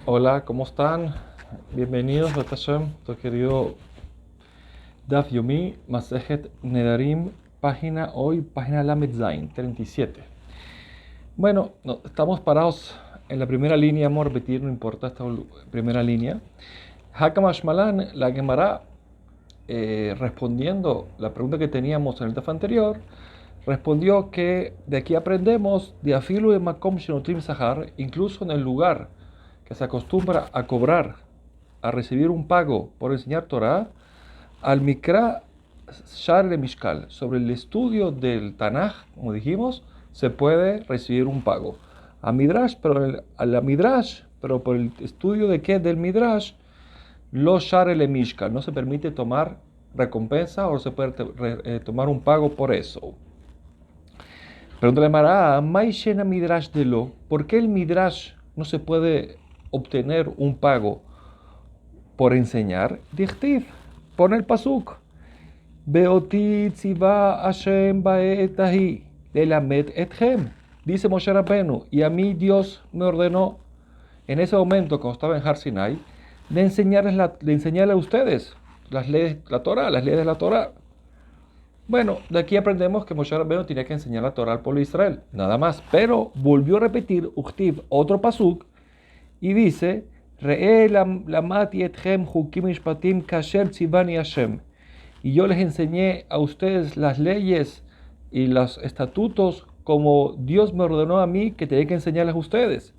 Hola, ¿cómo están? Bienvenidos a Tashem, tu querido Daf Yomi, Masejet Nedarim, página Lamed Zain, 37. Bueno, estamos parados en la primera línea, vamos a repetir, no importa esta primera línea. Hakamash Malan, la Gemara, respondiendo la pregunta que teníamos en el Daf anterior, respondió que de aquí aprendemos de Afilu de Makom Shenotrim Sahar, incluso en el lugar que se acostumbra a cobrar, a recibir un pago por enseñar Torah, al Mikra Shar le Mishkal, sobre el estudio del Tanaj, como dijimos, se puede recibir un pago. A la Midrash, pero por el estudio de qué del Midrash, los Shar le Mishkal, no se permite tomar recompensa o se puede tomar un pago por eso. Pregúntale a Mara, Maishena Midrash de lo, ¿por qué el Midrash no se puede obtener un pago por enseñar? Dichtiv, pone el pasuk. Beoti tziva Hashem ba'etahi lelamed etchem. Dice Moshe Rabbeinu, y a mí Dios me ordenó en ese momento, cuando estaba en Har Sinai, de enseñarle a ustedes las leyes, la Torah, las leyes de la Torah. Bueno, de aquí aprendemos que Moshe Rabbeinu tenía que enseñar la Torah al pueblo de Israel, nada más. Pero volvió a repetir Uchtiv, otro pasuk, y dice, Re'e lamati etchem hukim mishpatim kasher tzivani Hashem. Y yo les enseñé a ustedes las leyes y los estatutos como Dios me ordenó a mí que tenía que enseñarles a ustedes.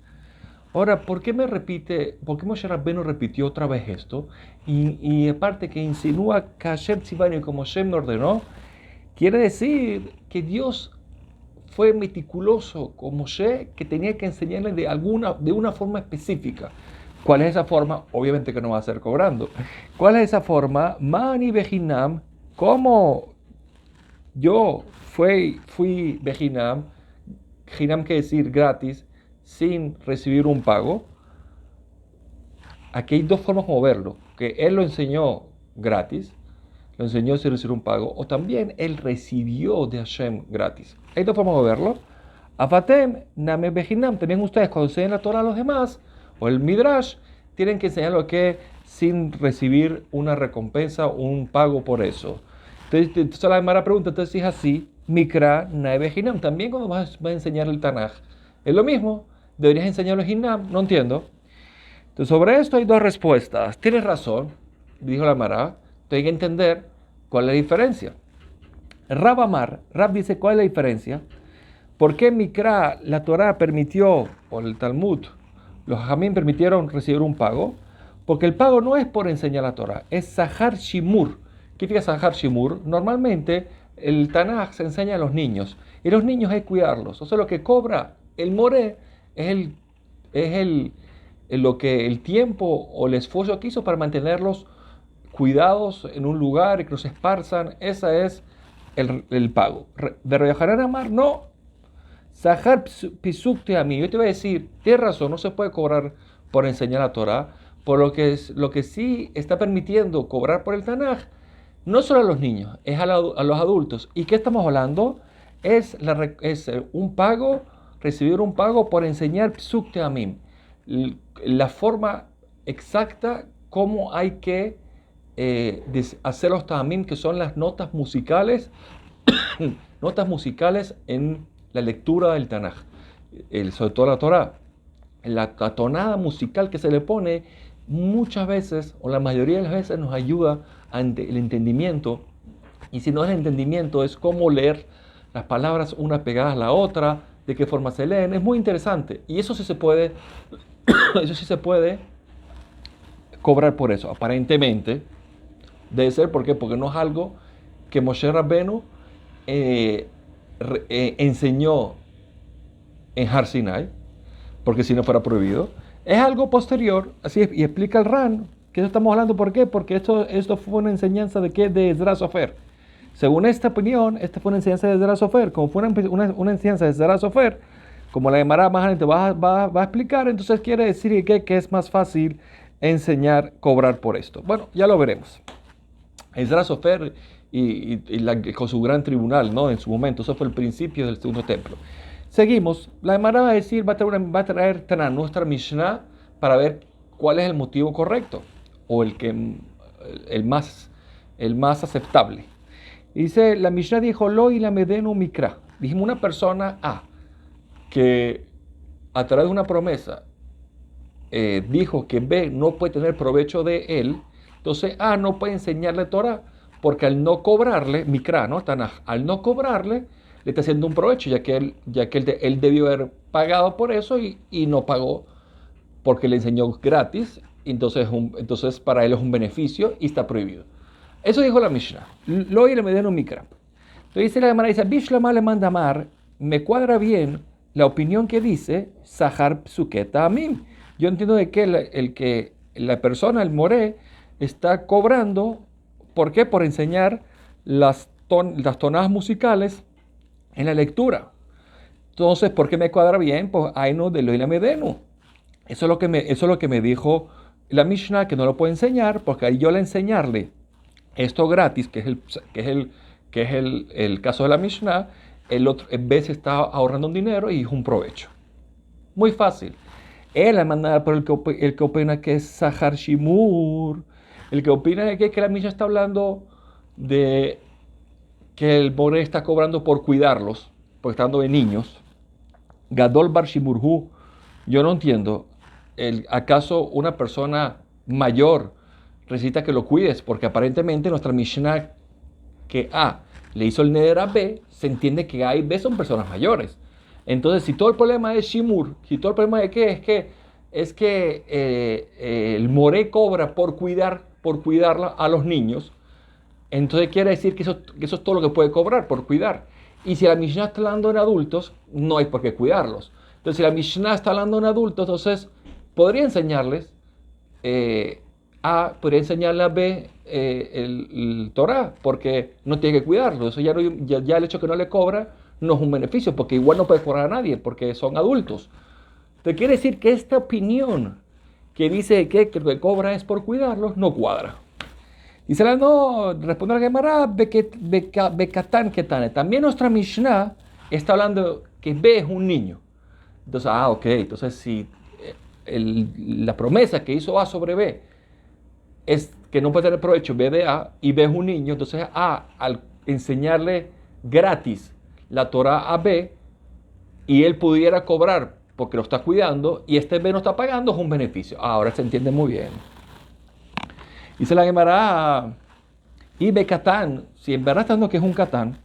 Ahora, por qué Moshe Rabbeinu repitió otra vez esto? Y aparte que insinúa kasher tzivani como Hashem me ordenó, quiere decir que Dios fue meticuloso con Moshe, que tenía que enseñarle de una forma específica. ¿Cuál es esa forma? Obviamente que no va a ser cobrando. ¿Cuál es esa forma? Mani Bejinam, ¿cómo yo fui Bejinam? Jinam quiere decir gratis, sin recibir un pago. Aquí hay dos formas como verlo. Que él lo enseñó gratis, lo enseñó sin recibir un pago, o también él recibió de Hashem gratis. Hay dos formas de verlo. Afatem, Name Bejinam, también ustedes cuando enseñan la Torah a los demás, o el Midrash, tienen que enseñar lo que sin recibir una recompensa o un pago por eso. Entonces la Gemara pregunta, entonces si es así, Mikra, Name Bejinam, también cuando vas a enseñar el Tanaj, es lo mismo, deberías enseñarlo en Hinam, no entiendo. Entonces sobre esto hay dos respuestas. Tienes razón, dijo la Gemara, hay que entender cuál es la diferencia. Rab dice, ¿cuál es la diferencia? ¿Por qué Mikra, la Torah permitió, o el Talmud, los Jamín permitieron recibir un pago? Porque el pago no es por enseñar la Torah, es Sahar Shimur. ¿Qué significa Sahar Shimur? Normalmente el Tanaj se enseña a los niños, y los niños hay que cuidarlos. O sea, lo que cobra el Moré es el tiempo o el esfuerzo que hizo para mantenerlos cuidados en un lugar y que los esparzan. Ese es el pago. De Reyohanan Amar, no. Sahar Pisukte a mí. Yo te voy a decir, tienes razón, no se puede cobrar por enseñar la Torah, por lo que sí está permitiendo cobrar por el Tanaj, no solo a los niños, es a los adultos. ¿Y qué estamos hablando? Es un pago, recibir un pago por enseñar Psukte a mí. La forma exacta cómo hay que hacer los tamim, que son las notas musicales, notas musicales en la lectura del Tanaj, sobre todo la Torah. La tonada musical que se le pone muchas veces, o la mayoría de las veces, nos ayuda ante el entendimiento. Y si no es el entendimiento, es cómo leer las palabras una pegadas a la otra, de qué forma se leen. Es muy interesante. Y eso sí se puede, eso sí se puede cobrar por eso. Aparentemente, debe ser, ¿por qué? Porque no es algo que Moshe Rabbeinu enseñó en Har Sinai, porque si no fuera prohibido. Es algo posterior, así es, y explica el Ran, que eso estamos hablando, ¿por qué? Porque esto fue una enseñanza de ¿qué? De Ezra Sofer. Según esta opinión, esta fue una enseñanza de Ezra Sofer. Como fue una enseñanza de Ezra Sofer, como la Gemara más adelante va a explicar, entonces quiere decir que es más fácil enseñar, cobrar por esto. Bueno, ya lo veremos. Ezra Sofer con su gran tribunal, ¿no? En su momento, eso fue el principio del segundo templo. Seguimos, la Gemara va a traer Tanan, nuestra Mishnah, para ver cuál es el motivo correcto o el más, el más aceptable. Dice, la Mishnah dijo, lo y la medenu mikra. Dijimos una persona A que a través de una promesa dijo que B no puede tener provecho de él, entonces A no puede enseñarle Torah porque al no cobrarle, Mikra, ¿no? Tanaj, al no cobrarle, le está haciendo un provecho, él debió haber pagado por eso y no pagó porque le enseñó gratis, entonces para él es un beneficio y está prohibido. Eso dijo la Mishnah. Lo y le medeno Mikra. Entonces dice la Gemara, dice, Bishlama le manda amar, me cuadra bien la opinión que dice Sahar Psuketa Amim. Yo entiendo de que la persona, el moré, está cobrando, ¿por qué? Por enseñar las tonadas musicales en la lectura. Entonces, ¿por qué me cuadra bien? Pues Ainu de Loila Medenu. Eso es lo que me dijo la Mishnah, que no lo puedo enseñar, porque ahí yo al enseñarle esto gratis, que es el caso de la Mishnah, el otro en vez está ahorrando un dinero y es un provecho. Muy fácil. Él la manda por el que opina que es Sahar Shimur, el que opina que la Mishnah está hablando de que el more está cobrando por cuidarlos, porque está dando de niños. Gadol Bar Shimurhu, yo no entiendo. ¿Acaso una persona mayor necesita que lo cuides? Porque aparentemente nuestra Mishnah que A le hizo el neder a B, se entiende que A y B son personas mayores. Entonces, si todo el problema es Shimur, si todo el problema de qué es que el more cobra por cuidar a los niños, entonces quiere decir que eso es todo lo que puede cobrar por cuidar. Y si la Mishnah está hablando en adultos, no hay por qué cuidarlos. Entonces, si la Mishnah está hablando en adultos, entonces podría enseñarles podría enseñarle a B el Torah, porque no tiene que cuidarlo. Eso ya el hecho que no le cobra no es un beneficio, porque igual no puede cobrar a nadie, porque son adultos. Te quiere decir que esta opinión que dice que lo que cobra es por cuidarlos, no cuadra. Dice la no, responde la Gemara, Bekatán Ketane. También nuestra Mishnah está hablando que B es un niño. Entonces, ok, entonces si la promesa que hizo A sobre B es que no puede tener provecho B de A y B es un niño, entonces A al enseñarle gratis la Torah a B y él pudiera cobrar porque lo está cuidando y este B no está pagando, es un beneficio. Ahora se entiende muy bien. Dice la Gemara, y Bekatán, si en verdad está dando que es un Catán,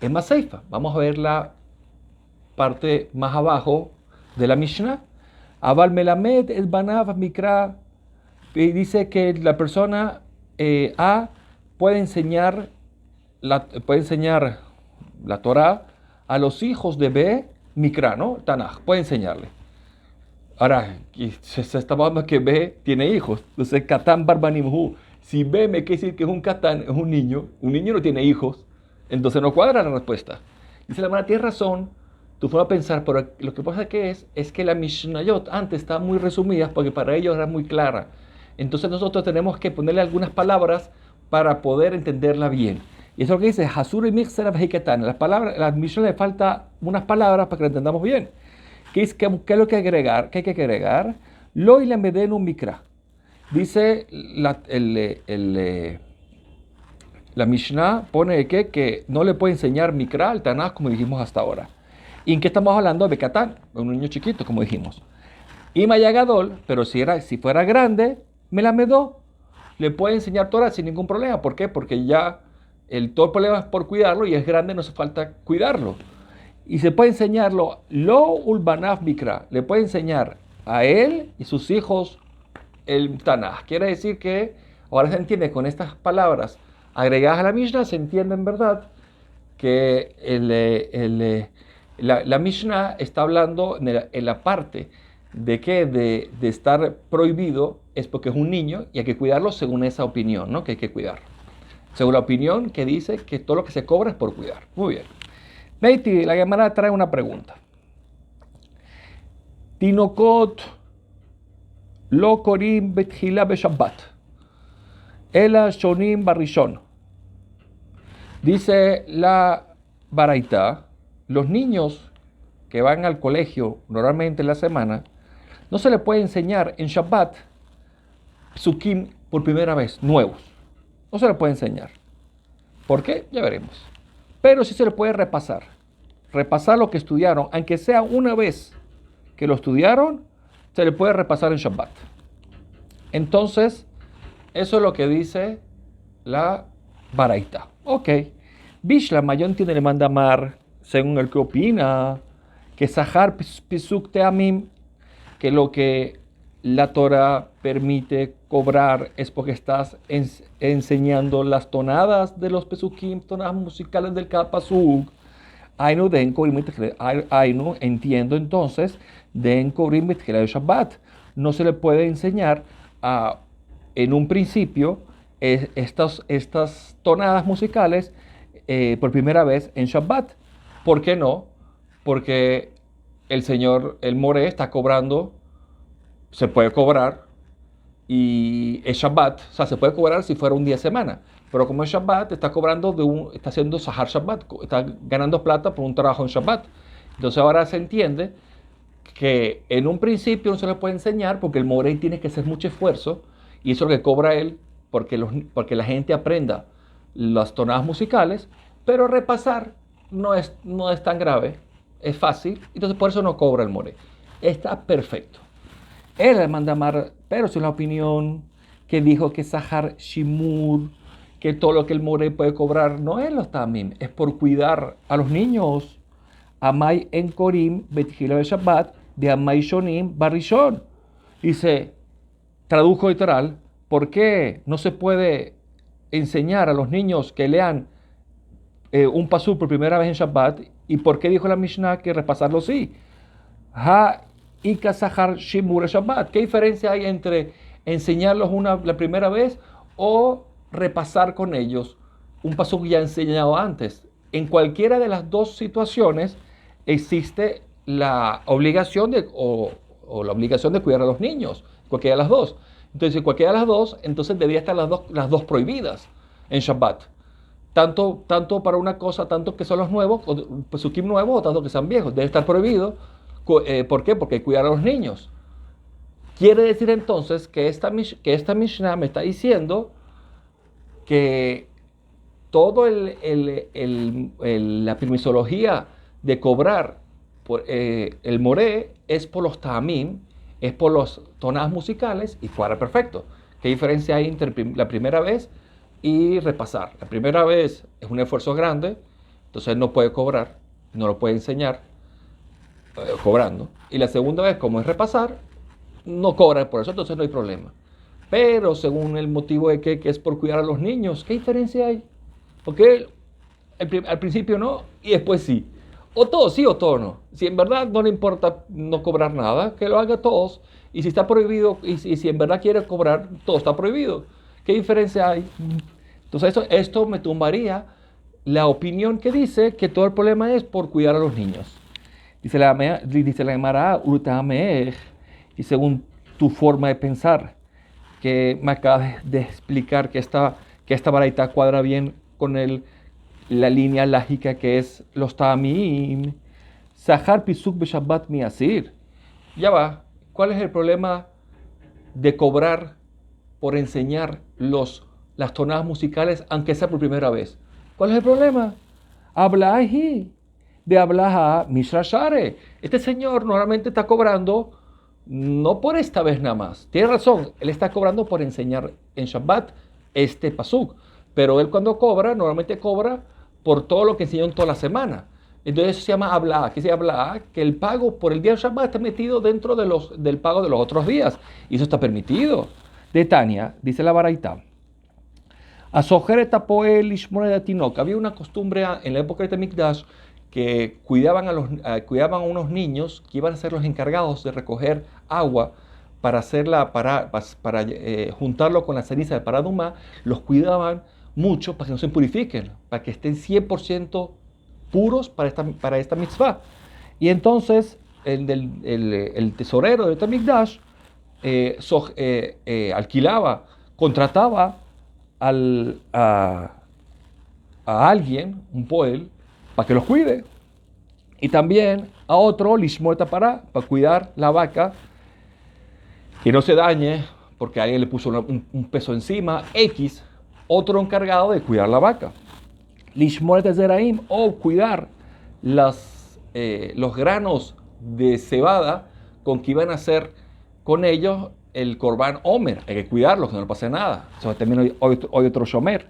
es más seifa. Vamos a ver la parte más abajo de la Mishnah. Abal Melamed es Banav Mikra. Y dice que la persona A puede enseñar la Torah a los hijos de B, Mikra, ¿no? Tanaj, puede enseñarle. Ahora, se está hablando que B tiene hijos. Entonces, Katán Barbanimhu. Si B me quiere decir que es un Katán, es un niño no tiene hijos, entonces no cuadra la respuesta. Dice la hermana, tienes razón, tu forma de pensar, pero lo que pasa es que la Mishnayot antes estaba muy resumida porque para ellos era muy clara. Entonces nosotros tenemos que ponerle algunas palabras para poder entenderla bien. Y eso es lo que dice, Hasur y Mixer Abheikatan. La Mishnah le falta unas palabras para que la entendamos bien. ¿Qué es lo que hay que agregar? ¿Qué hay que agregar? Lo y la medenu mikra. Dice la Mishnah, pone que no le puede enseñar mikra al Tanaj como dijimos hasta ahora. ¿Y en qué estamos hablando? De Bekatán, un niño chiquito, como dijimos. Y Mayagadol, pero si fuera grande, me la medó. Le puede enseñar Torah sin ningún problema. ¿Por qué? Porque ya todo el problema es por cuidarlo y es grande, no hace falta cuidarlo. Y se puede enseñarlo, lo ulbanav mikra, le puede enseñar a él y sus hijos el Tanaj. Quiere decir que ahora se entiende con estas palabras agregadas a la Mishnah, se entiende en verdad que la Mishnah está hablando en la parte de que de estar prohibido es porque es un niño y hay que cuidarlo según esa opinión, ¿no? Que hay que cuidar. Según la opinión que dice que todo lo que se cobra es por cuidar. Muy bien. Meiti, la Gemara trae una pregunta. Tinokot lo korim betchila beshabbat. Ela shonim barishon. Dice la Baraita, los niños que van al colegio normalmente en la semana, no se les puede enseñar en Shabbat psukim por primera vez, nuevos. No se le puede enseñar. ¿Por qué? Ya veremos. Pero sí se le puede repasar. Repasar lo que estudiaron, aunque sea una vez que lo estudiaron, se le puede repasar en Shabbat. Entonces, eso es lo que dice la Baraita. Ok. Bishlam, yo entiendo, le manda Mar, según el que opina, que Sahar Pisuk Teamim, que lo que la Torah permite cobrar es porque estás enseñando las tonadas de los pesukim, tonadas musicales del cada pasuk. Ainu den korim Ainu, entiendo entonces, den korim de Shabbat. No se le puede enseñar en un principio estas tonadas musicales por primera vez en Shabbat. ¿Por qué no? Porque el señor, el Moré, está cobrando, se puede cobrar, y es Shabbat, o sea, se puede cobrar si fuera un día de semana, pero como es Shabbat, está cobrando está haciendo Sahar Shabbat, está ganando plata por un trabajo en Shabbat. Entonces ahora se entiende que en un principio no se le puede enseñar porque el Moré tiene que hacer mucho esfuerzo, y eso es lo que cobra él, porque la gente aprenda las tonadas musicales, pero repasar no es tan grave, es fácil, entonces por eso no cobra el Moré. Está perfecto. Él le manda Mar, pero es una opinión que dijo que Sahar Shimur, que todo lo que el Moré puede cobrar no es los tamim, es por cuidar a los niños. Amay en Korim, Betjila Shabbat, de Amay Shonim, Barishon. Dice, tradujo literal, ¿por qué no se puede enseñar a los niños que lean un pasú por primera vez en Shabbat? ¿Y por qué dijo la Mishnah que repasarlo sí? Ha Ika Sahar Shimur Shabbat. ¿Qué diferencia hay entre enseñarlos la primera vez o repasar con ellos un pasú ya enseñado antes? En cualquiera de las dos situaciones existe la obligación o la obligación de cuidar a los niños, cualquiera de las dos. Entonces, cualquiera de las dos, entonces debería estar las dos prohibidas en Shabbat. Tanto para una cosa, tanto que son los nuevos, pesukim nuevos, o tanto que sean viejos. Debe estar prohibido. ¿Por qué? Porque hay que cuidar a los niños. Quiere decir entonces que esta Mishnah me está diciendo que todo la permisología de cobrar por el Moré es por los tamim, es por las tonadas musicales, y cuadra perfecto. ¿Qué diferencia hay entre la primera vez y repasar? La primera vez es un esfuerzo grande, entonces no puede cobrar, no lo puede enseñar cobrando. Y la segunda vez, como es repasar, no cobra por eso, entonces no hay problema. Pero según el motivo de que es por cuidar a los niños, ¿qué diferencia hay? Porque al principio no, y después sí. O todo sí o todo no. Si en verdad no le importa no cobrar nada, que lo haga todos. Y si está prohibido, y si en verdad quiere cobrar, todo está prohibido. ¿Qué diferencia hay? Entonces esto me tumbaría la opinión que dice que todo el problema es por cuidar a los niños. Dice la Gemara, y según tu forma de pensar, que me acabas de explicar que esta baraita cuadra bien con la línea lógica que es los tamim, Sahar Pisuk Beshabbat Miasir. Ya va, ¿cuál es el problema de cobrar por enseñar las tonadas musicales, aunque sea por primera vez? ¿Cuál es el problema? Hablahi de Ablaha Mishra Share. Este señor normalmente está cobrando no por esta vez nada más. Tiene razón, él está cobrando por enseñar en Shabbat este pasuk. Pero él cuando cobra, normalmente cobra por todo lo que enseñó en toda la semana. Entonces eso se llama Ablaha. ¿Qué se llama Ablaha? Que el pago por el día de Shabbat está metido dentro del pago de los otros días. Y eso está permitido. De Tania, dice la Baraita. Había una costumbre en la época de Mikdash que cuidaban a unos niños que iban a ser los encargados de recoger agua para juntarlo con la ceniza de Paradumá. Los cuidaban mucho para que no se purifiquen, para que estén 100% puros para esta mitzvah. Y entonces el tesorero de Mikdash contrataba a alguien, un poel, para que los cuide. Y también a otro, lishmor para cuidar la vaca, que no se dañe porque alguien le puso un peso encima, X, otro encargado de cuidar la vaca. Lishmor et zeraim, o cuidar los granos de cebada con que iban a hacer con ellos el Corban Omer. Hay que cuidarlos, que no pase nada. Entonces también hoy otro Shomer.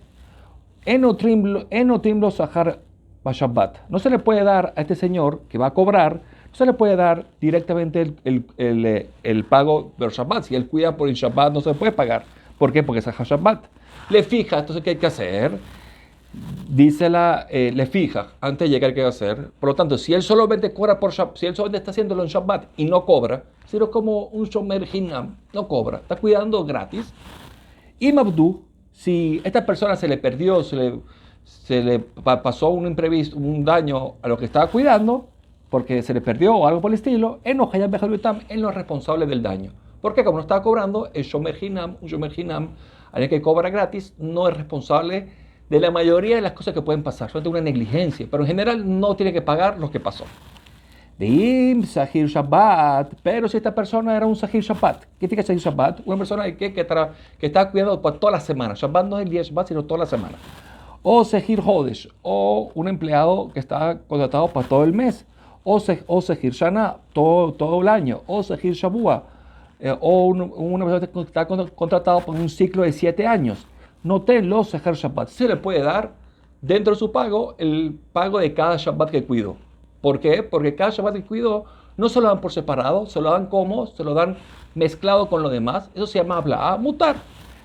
Enotrim lo sahar Shabbat. No se le puede dar a este señor que va a cobrar, no se le puede dar directamente el pago del Shabbat. Si él cuida por el Shabbat, no se le puede pagar. ¿Por qué? Porque es Shabbat. Le fija, entonces, ¿qué hay que hacer? Dice le fija antes de llegar qué hacer. Por lo tanto, si él solamente cobra por Shabbat, si él solamente está haciéndolo en Shabbat y no cobra, sino como un Shomer Hinam, no cobra, está cuidando gratis. Y Mabdu, si esta persona se le perdió, se le pasó un imprevisto, un daño a lo que estaba cuidando, porque se le perdió o algo por el estilo, él no es responsable del daño. Porque como no estaba cobrando, un Shomer Hinam, alguien que cobra gratis, no es responsable de la mayoría de las cosas que pueden pasar. Solamente una negligencia, pero en general no tiene que pagar lo que pasó. De Sahir Shabbat, pero si esta persona era un Sahir Shabbat, ¿qué tiene que Sahir Shabbat? Una persona que está cuidando por toda la semana. Shabbat no es el día de Shabbat, sino toda la semana. O Sahir Hodesh, o un empleado que está contratado para todo el mes. O Sahir Shana, todo el año. O Sahir Shabua, o una persona que está contratado por un ciclo de 7 años. Noten los Sahir Shabbat. Se le puede dar dentro de su pago el pago de cada Shabbat que cuidó. ¿Por qué? Porque cada Shabbat que cuido no se lo dan por separado, se lo dan como, se lo dan mezclado con lo demás. Eso se llama habla mutar.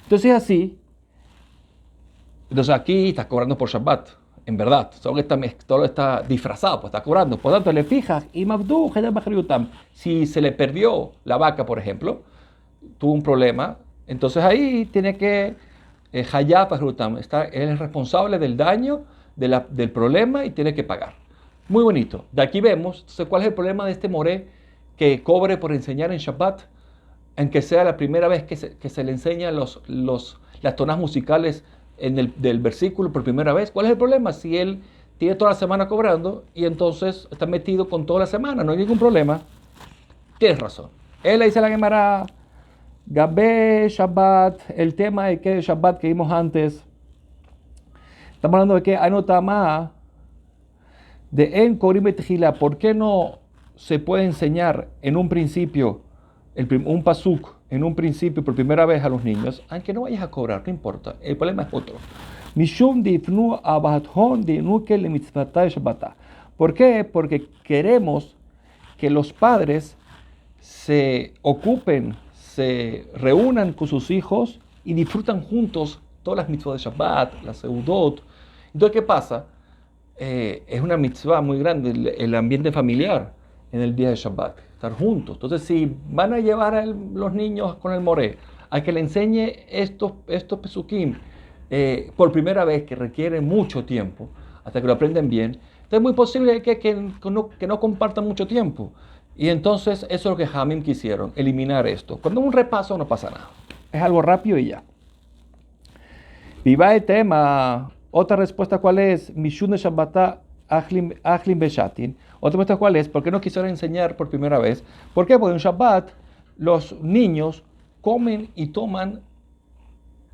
Entonces así, entonces aquí estás cobrando por Shabbat, en verdad. Todo está disfrazado, pues está cobrando. Por lo tanto, le fijas, y Mabdu, si se le perdió la vaca, por ejemplo, tuvo un problema, entonces ahí tiene que Hayab Rutam, él es responsable del daño, del problema y tiene que pagar. Muy bonito. De aquí vemos, entonces, ¿cuál es el problema de este moré que cobre por enseñar en Shabbat? Aunque sea la primera vez que se le enseñan las tonas musicales del versículo por primera vez. ¿Cuál es el problema? Si él tiene toda la semana cobrando y entonces está metido con toda la semana, no hay ningún problema. Tienes razón. Él le dice a la Gemara, Gabé Shabbat, el tema de que Shabbat que vimos antes, estamos hablando de que Anotama de En Korim Betejila, ¿por qué no se puede enseñar en un principio, un pasuk, en un principio por primera vez a los niños, aunque no vayas a cobrar, no importa, el problema es otro. Mishum difnu abathon de nukel mitzvata shabbata. ¿Por qué? Porque queremos que los padres se ocupen, se reúnan con sus hijos y disfrutan juntos todas las mitzvot de Shabbat, las seudot. Entonces, ¿qué pasa? Es una mitzvah muy grande, el ambiente familiar en el día de Shabbat, estar juntos. Entonces, si van a llevar a los niños con el moré a que le enseñe estos pesukim por primera vez, que requiere mucho tiempo, hasta que lo aprenden bien, entonces es muy posible que no compartan mucho tiempo. Y entonces, eso es lo que Jamim quisieron, eliminar esto. Cuando un repaso no pasa nada. Es algo rápido y ya. Viva el tema. Otra respuesta, ¿cuál es? Mishun de Shabbata Achlim Beshatin. Otra respuesta, ¿cuál es? ¿Por qué no quisieron enseñar por primera vez? ¿Por qué? Porque en Shabbat los niños comen y toman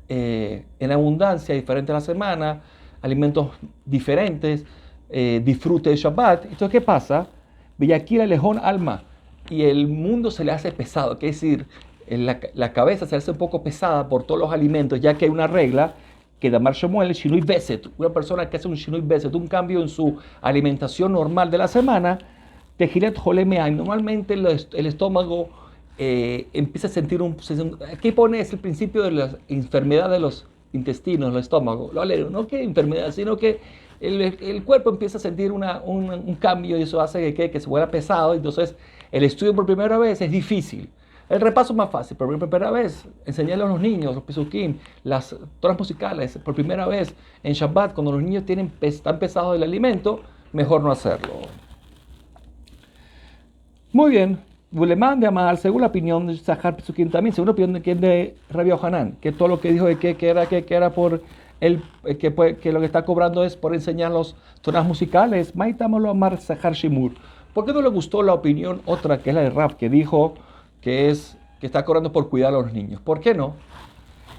en abundancia, diferente a la semana, alimentos diferentes, disfrute de Shabbat. Entonces, ¿qué pasa? Villakira lejón alma. Y el mundo se le hace pesado. Quiere decir, la cabeza se le hace un poco pesada por todos los alimentos, ya que hay una regla que Damar Shemuel, Shinui Beset, una persona que hace un Shinui Beset, un cambio en su alimentación normal de la semana, Tejilet Jolemeaim, normalmente el estómago empieza a sentir aquí pone es el principio de la enfermedad de los intestinos, el estómago, no que enfermedad, sino que el cuerpo empieza a sentir un cambio y eso hace que se vuelva pesado. Entonces el estudio por primera vez es difícil. El repaso es más fácil, pero por primera vez, enseñarle a los niños, los pesukim, las tonas musicales, por primera vez en Shabbat, cuando los niños están pesados del alimento, mejor no hacerlo. Muy bien, Bulemán de Amal, según la opinión de Zahar Pesukim, también según la opinión de Rabbi Yohanan, que todo lo que dijo de que era por que lo que está cobrando es por enseñar los tonas musicales, Maitamolo Amar Zahar Shimur. ¿Por qué no le gustó la opinión otra, que es la de Rab, que dijo que es que está cobrando por cuidar a los niños. ¿Por qué no?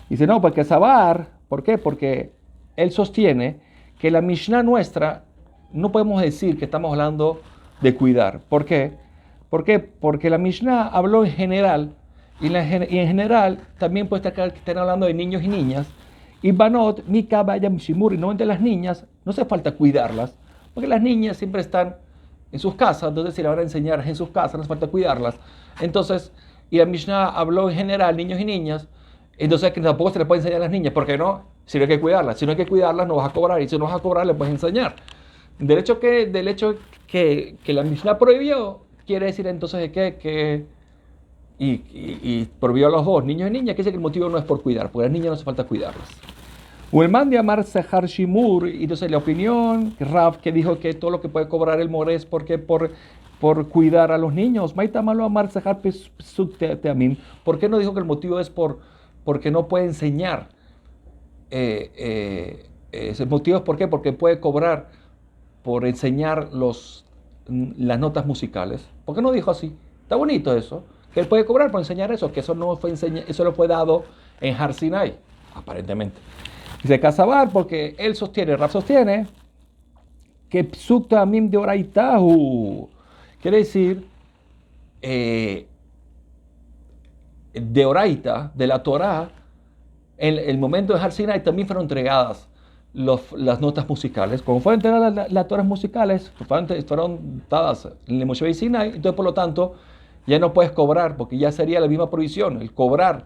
Dice, no, porque Sabar, ¿por qué? Porque él sostiene que la Mishnah nuestra no podemos decir que estamos hablando de cuidar. ¿Por qué? ¿Por qué? Porque la Mishnah habló en general y en general también puede estar que estén hablando de niños y niñas. Y Banot, Mika, Bayam, Shimur, y no entre las niñas, no hace falta cuidarlas, porque las niñas siempre están en sus casas, entonces si le van a enseñar en sus casas, no hace falta cuidarlas. Entonces, y la Mishnah habló en general, niños y niñas, entonces que tampoco se le puede enseñar a las niñas, ¿por qué no? Si no hay que cuidarlas, si no hay que cuidarlas no vas a cobrar, y si no vas a cobrar le puedes enseñar. Del hecho que la Mishnah prohibió, quiere decir entonces que y prohibió a los dos, niños y niñas, que dice que el motivo no es por cuidar, porque a las niñas no hace falta cuidarlas. Uelman de Amar Sehar Shimur, y entonces la opinión, Rav, que dijo que todo lo que puede cobrar el more es porque por cuidar a los niños. Maita malo Amar Sehar Pesuk Teamim. ¿Por qué no dijo que el motivo es porque no puede enseñar? El motivo es ¿por qué? Porque puede cobrar por enseñar las notas musicales. ¿Por qué no dijo así? Está bonito eso. Que él puede cobrar por enseñar eso, que eso no fue eso lo fue dado en Har Sinai, aparentemente. Dice Casabar, porque él sostiene, Rav sostiene, que Psuk Tamim de Oraitahu, quiere decir, de Oraita, de la Torah, en el momento de Har Sinai también fueron entregadas las notas musicales. Como fueron entregadas las notas musicales, fueron dadas en el Moshe Sinai, entonces por lo tanto ya no puedes cobrar, porque ya sería la misma prohibición. El cobrar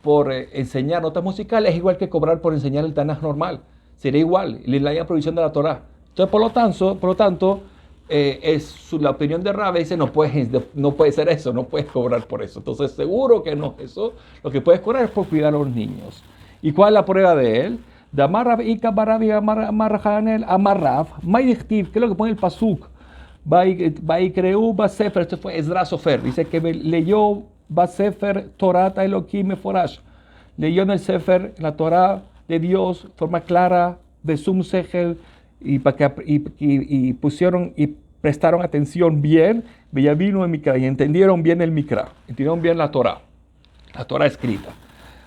por enseñar notas musicales es igual que cobrar por enseñar el Tanaj normal. Sería igual, la prohibición de la Torah. Entonces por lo tanto la opinión de Rabbi dice no puede ser eso, no puedes cobrar por eso. Entonces seguro que no es eso. Lo que puedes cobrar es por cuidar a los niños. ¿Y cuál es la prueba de él? De Amarrav Ika Barabi Amarrahanel Amarrav Maidichtiv, que es lo que pone el Pasuk. Vaikreu Basefer, esto fue Ezra Sofer, dice que leyó Basefer Torah Elohim Meforash, leyó en el Sefer la Torah de Dios de forma clara, Besum Sechel, y pusieron y prestaron atención bien, vino en Mikra, y entendieron bien el Mikra, entendieron bien la Torah escrita.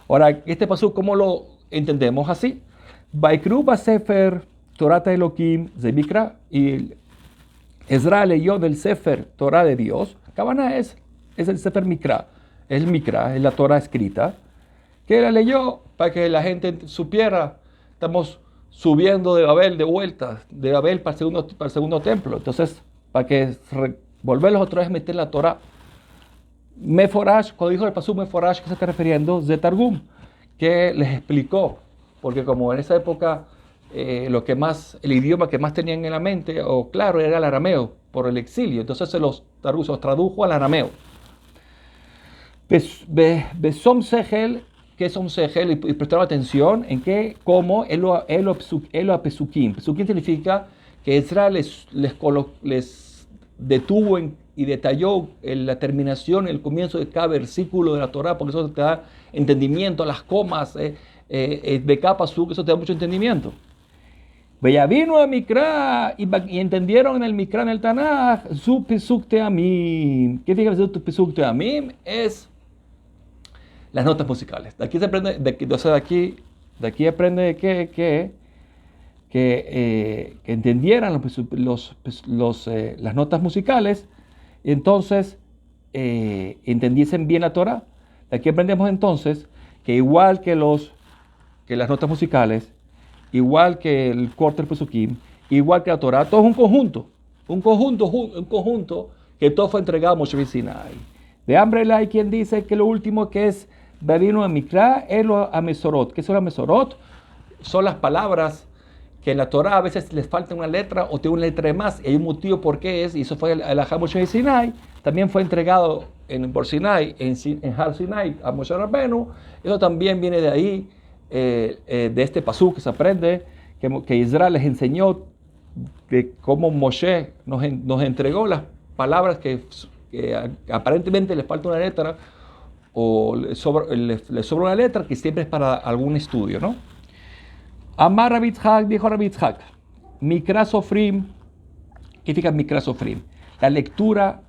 Ahora, este paso, ¿cómo lo entendemos así? Vaikru Basefer Torah Elohim de Mikra, y Ezra leyó del Sefer Torah de Dios. Cabana es el Sefer Mikra, es la Torah escrita, que la leyó para que la gente supiera, estamos subiendo de Babel de vuelta, de Babel para el segundo templo. Entonces, para que volverlos otra vez a meter la Torah. Meforash, cuando dijo el pasuk Meforash, ¿qué se está refiriendo? De Targum, que les explicó, porque como en esa época el idioma que más tenían en la mente, o claro, era el arameo, por el exilio. Entonces se los tradujo al arameo. Besom Sehel, que es un Sehel, y prestaron atención en que, como Elo Pesukim. Pesukim significa que Ezra les detuvo y detalló la terminación, el comienzo de cada versículo de la Torah, porque eso te da entendimiento, las comas, de capa su, eso te da mucho entendimiento. Vino a Mikra y entendieron en el Mikra, en el Tanaj, su Pesuk Teamim. ¿Qué significa su Pesuk Teamim? Es las notas musicales. De aquí se aprende, de aquí aprende que entendieran las notas musicales, entonces entendiesen bien la Torah. De aquí aprendemos entonces que igual que las notas musicales, igual que el corte del Pesukim, igual que la Torah, todo es un conjunto que todo fue entregado a Moshe Sinai. De hambre hay quien dice que lo último que es Vino a Mikra, Elo a Mesorot. ¿Qué son las Mesorot? Son las palabras que en la Torah a veces les falta una letra o tiene una letra de más, y hay un motivo por qué es, y eso fue el Ajá Moshe Sinai, también fue entregado por Sinai, en Har Sinai a Moshe Rabbenu. Eso también viene de ahí, de este pasú que se aprende, que Israel les enseñó de cómo Moshe nos entregó las palabras que aparentemente les falta una letra, o le sobra una letra, que siempre es para algún estudio, ¿no? Amar Rabbi Yitzhak, dijo Rabbi Yitzhak, Mikra Sofrim. ¿Qué significa Mikra Sofrim? La lectura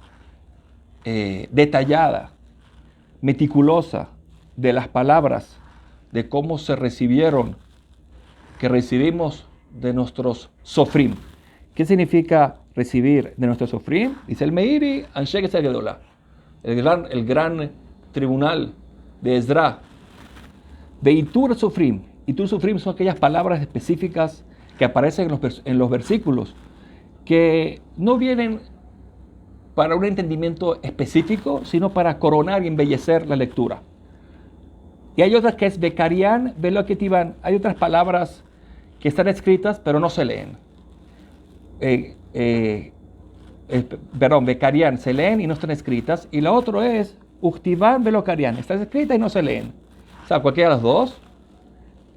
detallada meticulosa de las palabras, de cómo se recibieron, que recibimos de nuestros sofrim. ¿Qué significa recibir de nuestros sofrim? Dice el Meiri, Anshe Gedolah, el gran tribunal de Ezra. Beitur sofrim. Itur sofrim son aquellas palabras específicas que aparecen en los versículos, que no vienen para un entendimiento específico, sino para coronar y embellecer la lectura. Y hay otras que es Bekarian, Veloketivan. Hay otras palabras que están escritas, pero no se leen. Bekarian se leen y no están escritas. Y la otra es Uktivan, Velokarian. Están escritas y no se leen. O sea, cualquiera de las dos.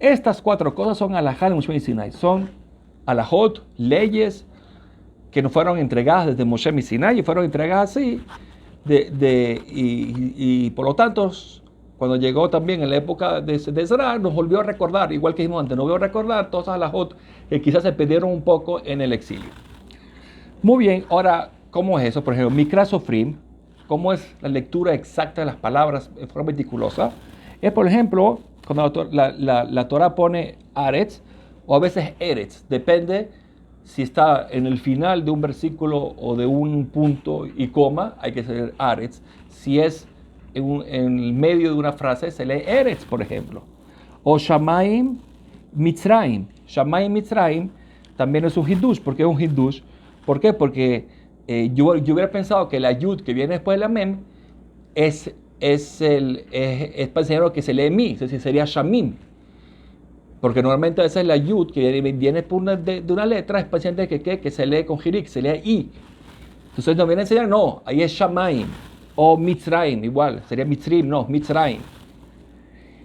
Estas 4 cosas son alajá de Moshe Sinai. Son alajot, leyes, que nos fueron entregadas desde Moshe Sinai y fueron entregadas así. Y por lo tanto, cuando llegó también en la época de Ezra, nos volvió a recordar, igual que dijimos antes, nos volvió a recordar todas las alajot que quizás se perdieron un poco en el exilio. Muy bien, ahora, ¿cómo es eso? Por ejemplo, Mikra Sofrim, ¿cómo es la lectura exacta de las palabras de forma meticulosa? Es, por ejemplo, cuando la Torah pone Aretz, o a veces Eretz, depende si está en el final de un versículo o de un punto y coma, hay que ser Aretz. Si es en el medio de una frase, se lee Eretz, por ejemplo. O Shamaim Mitzrayim. Shamaim Mitzrayim también es un Hiddush. ¿Por qué es un Hiddush? ¿Por qué? Porque yo hubiera pensado que la Yud que viene después de la Mem es para enseñar que se lee Mi, es decir, sería Shamim. Porque normalmente a veces la Yud que viene por de una letra es paciente que se lee con Jirik, se lee I. Entonces nos viene a enseñar, no, ahí es Shamaim. O Mitzrayim, igual, sería Mitzrim, no, Mitzrayim.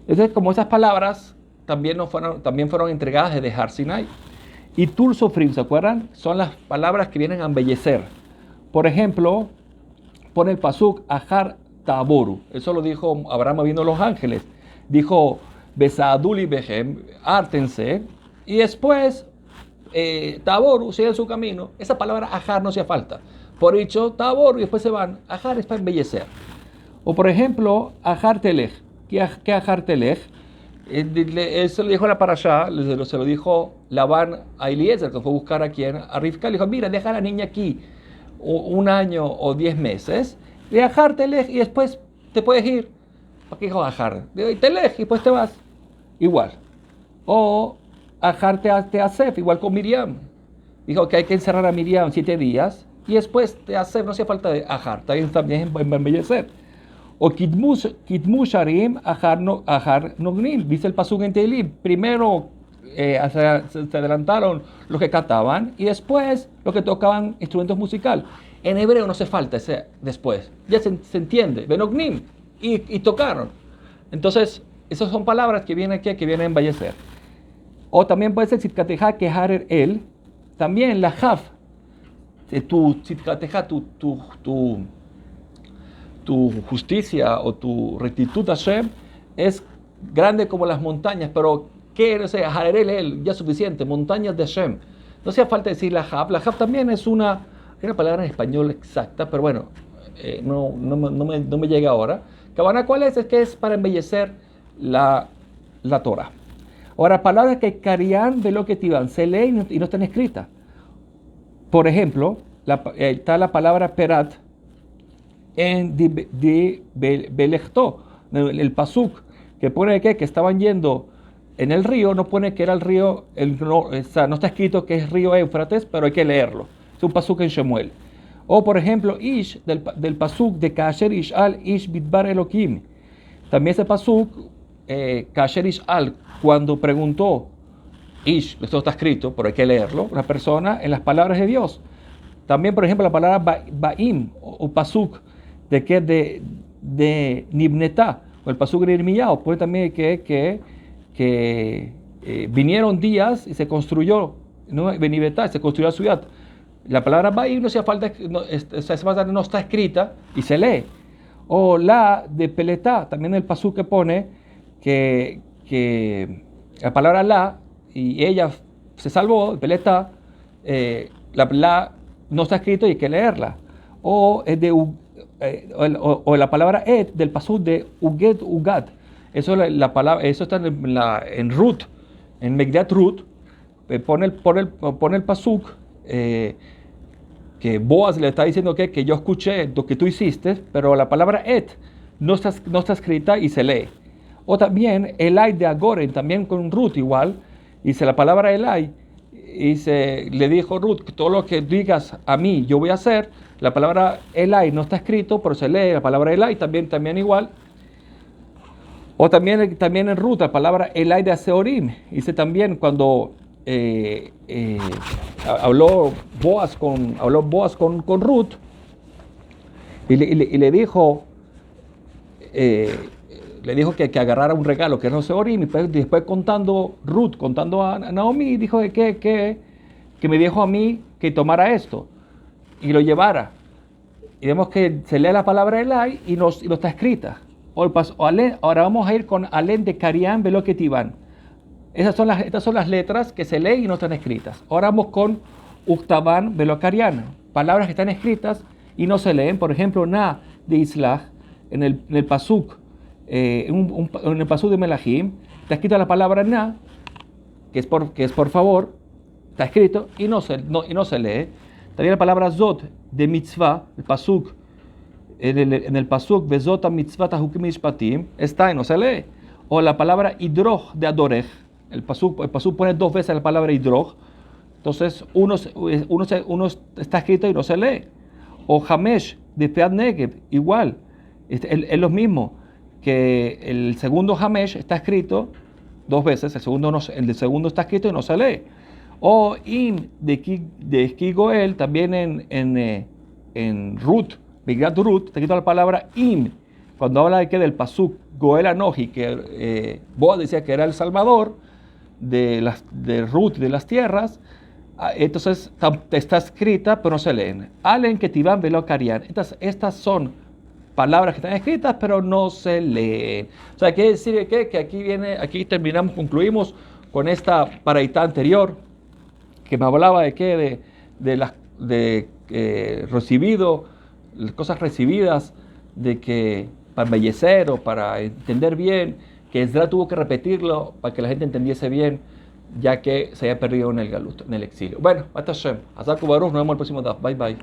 Entonces, como esas palabras también fueron entregadas desde Har Sinai. Y Tur Sofrim, ¿se acuerdan? Son las palabras que vienen a embellecer. Por ejemplo, pone el pasuk Ahar Taboru. Eso lo dijo Abraham viendo los ángeles. Dijo, Besaaduli Behem, ártense. Y después, Taboru, sigue su camino. Esa palabra Ahar no hacía falta. Por dicho, Taboru, y después se van. Ahar es para embellecer. O por ejemplo, Ahar Telech. ¿Qué Ahar Telech? Se lo dijo a la parashá, se lo dijo Labán a Eliezer, que fue a buscar a quien, a Rivka, le dijo, mira, deja a la niña aquí 1 año o 10 meses, de Ajar Telej, y después te puedes ir. ¿Para qué dijo Ajar? Telej, y después te vas. Igual. O Ajar Teasef, igual con Miriam. Dijo que hay que encerrar a Miriam 7 días, y después Teasef, no hacía falta de Ajar, también en embellecer. O Kitmu Sharim Ahar Nognim, dice el pasuk en Teilim. Primero se adelantaron los que cantaban y después los que tocaban instrumentos musicales. En hebreo no hace falta ese después, ya se entiende. Benognim y tocaron. Entonces, esas son palabras que vienen aquí, que vienen a embellecer. O también puede ser Tzidkateja Keharer El, también la Jaf, tu Tzidkateja, tu justicia o tu rectitud, Hashem, es grande como las montañas, pero ¿qué es él? Ya es suficiente, montañas de Hashem. No hacía falta decir la Jab. La Jab también es una palabra en español exacta, pero bueno, no me llega ahora. Cabana, ¿cuál es? Es que es para embellecer la Torah. Ahora, palabras que carían de lo que tiban, se leen y no están escritas. Por ejemplo, está la palabra perat, en Belechto, el pasuk, que pone que estaban yendo en el río, no pone que era el río, no está escrito que es río Éufrates, pero hay que leerlo. Es un pasuk en Shemuel. O por ejemplo, Ish, del pasuk de Kasher Ish'al Ish Bidbar Elohim. También ese pasuk, Kasher Ish'al, cuando preguntó Ish, esto está escrito, pero hay que leerlo, una persona en las palabras de Dios. También, por ejemplo, la palabra Ba'im o pasuk, de que de Nibnetá, o el pasuk de Irmiyao, puede también que vinieron días y se construyó, ¿no? Benibetá, se construyó la ciudad. La palabra Ba'im no hacía falta, no está escrita y se lee. O la de Peletá, también el pasuk que pone que la palabra la, y ella se salvó, Peletá, la no está escrito y hay que leerla. O es de o la palabra et del pasuk de uget ugat. Eso, la palabra, eso está en Ruth, en Megillat Ruth. Pone el pasuk que Boaz le está diciendo que yo escuché lo que tú hiciste, pero la palabra et no está escrita y se lee. O también Elai de Agoren, también con Ruth igual, dice la palabra Elai, y le dijo Ruth, todo lo que digas a mí yo voy a hacer. La palabra Elai no está escrito, pero se lee la palabra Elai también igual. O también en Ruth, la palabra Elai de Aseorim, dice también cuando habló Boaz con Ruth y le dijo que agarrara un regalo que no se orín, y después contando a Naomi, dijo que me dijo a mí que tomara esto y lo llevara. Y vemos que se lee la palabra Elai y no está escrita. Ahora vamos a ir con Alen de Karian Velo Ketivan. Estas son las letras que se leen y no están escritas. Ahora vamos con Uktaban Velo Karian. Palabras que están escritas y no se leen. Por ejemplo, Na de Islach, en el pasuk, en el pasuk de Melahim, está escrita la palabra Na, que es por favor, está escrito y no se lee. También la palabra Zot de Mitzvah, el pasuk, en el pasuk Vezot Mitzvah Tahukim Mishpatim, está y no se lee. O la palabra Hidroj de Adorej, el pasuk pone 2 veces la palabra Hidroj, entonces uno está escrito y no se lee. O Hamesh de Pead Negev, igual, es lo mismo, que el segundo Hamesh está escrito 2 veces, el segundo está escrito y no se lee. O Im de Kigoel, también en Ruth, Megillat Ruth, está escrito la palabra Im, cuando habla del pasuk Goel Anoji, que Boaz decía que era el salvador de Ruth, de las tierras. Entonces está escrita, pero no se leen. Alen Ketivan Velo Karian. Estas son palabras que están escritas, pero no se leen. O sea, quiere decir que aquí concluimos con esta paraita anterior, que me hablaba de recibido, las cosas recibidas, de que para embellecer o para entender bien, que Ezra tuvo que repetirlo para que la gente entendiese bien, ya que se había perdido en el galut, en el exilio. Bueno, hasta Hashem. Hazaku Baruch, nos vemos el próximo día. Bye bye.